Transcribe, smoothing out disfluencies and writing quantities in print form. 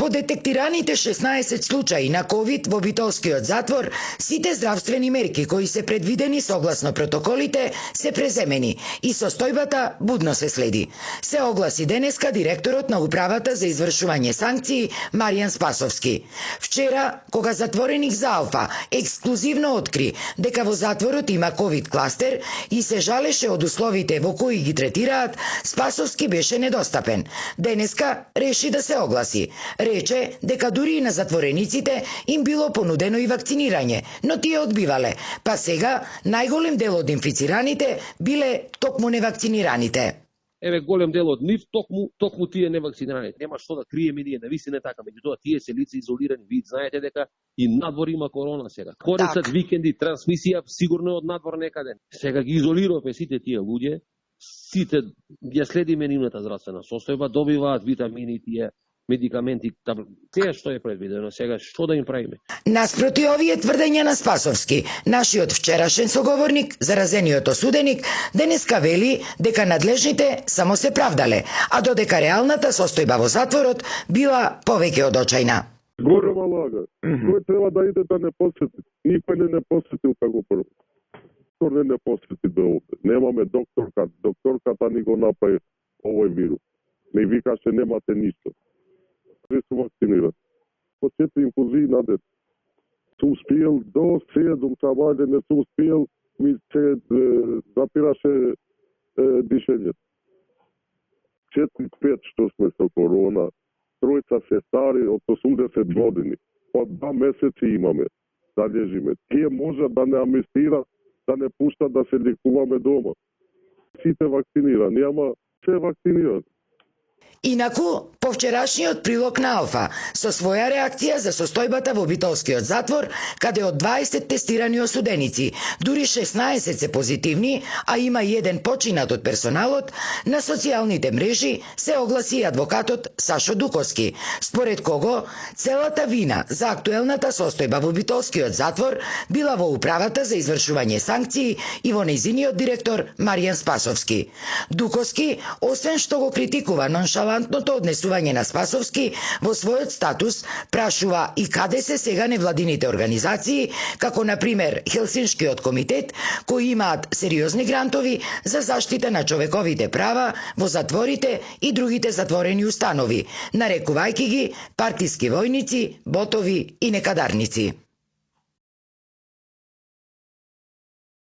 По детектираните 16 случаи на ковид во Битолскиот затвор, сите здравствени мерки кои се предвидени согласно протоколите се преземени и состојбата будно се следи. Се огласи денеска директорот на управата за извршување санкции Маријан Спасовски. Вчера, кога затвореник за Алфа ексклузивно откри дека во затворот има ковид кластер и се жалеше од условите во кои ги третираат, Спасовски беше недостапен. Денеска реши да се огласи. Рече дека дури и на затворениците им било понудено и вакцинирање, но тие одбивале, па сега најголем дел од инфицираните биле токму невакцинираните. Еве голем дел од нив токму тие невакцинираните. Нема што да криеме ние, навистина така, меѓутоа тие се лица изолирани. Ви знаете дека и надвор има корона сега. Корисат викенди, трансмисија сигурно од надвор некаде. Сега ги изолираме сите тие луѓе, сите ја следиме нивната здравствена состојба, добиваат витамини, тие медикаменти, те што е предвидено сега, што да им правиме? Наспроти овие тврдења на Спасовски, нашиот вчерашен соговорник, заразениот осуденик, денеска вели дека надлежните само се правдале, а додека реалната состојба во затворот била повеќе од очајна. Голема лага. Кој треба да иде да не посети? Никој не посетил како прво. Доктор не посети до овде. Немаме докторка. Докторката ни го направи овој вирус. Не викаше немате ништо. Не се вакцинират. По 4 инфузии на дете. Се успиел до 7 сабајле, не се успиел, ми се запираше дишењето. 4-5 што сме со корона, тројца се стари од 80 години. По 2 месеци имаме да лежиме. Тие можат да не амнестират, да не пуштат да се лекуваме дома. Сите вакцинирани, ама се вакцинирани. Инаку, по вчерашниот прилог на Алфа, со своја реакција за состојбата во Битолскиот затвор, каде од 20 тестирани осуденици, дури 16 се позитивни, а има и еден починат од персоналот, на социјалните мрежи се огласи и адвокатот Сашо Дуковски, според кого целата вина за актуелната состојба во Битолскиот затвор била во управата за извршување санкции и во нејзиниот директор Маријан Спасовски. Дуковски, освен што го критикува ноншалантното однесување на Спасовски во својот статус, прашува и каде се сега невладините организации, како на пример Хелсиншкиот комитет, кои имаат сериозни грантови за заштита на човековите права во затворите и другите затворени установи, нарекувајќи ги партиски војници, ботови и некадарници.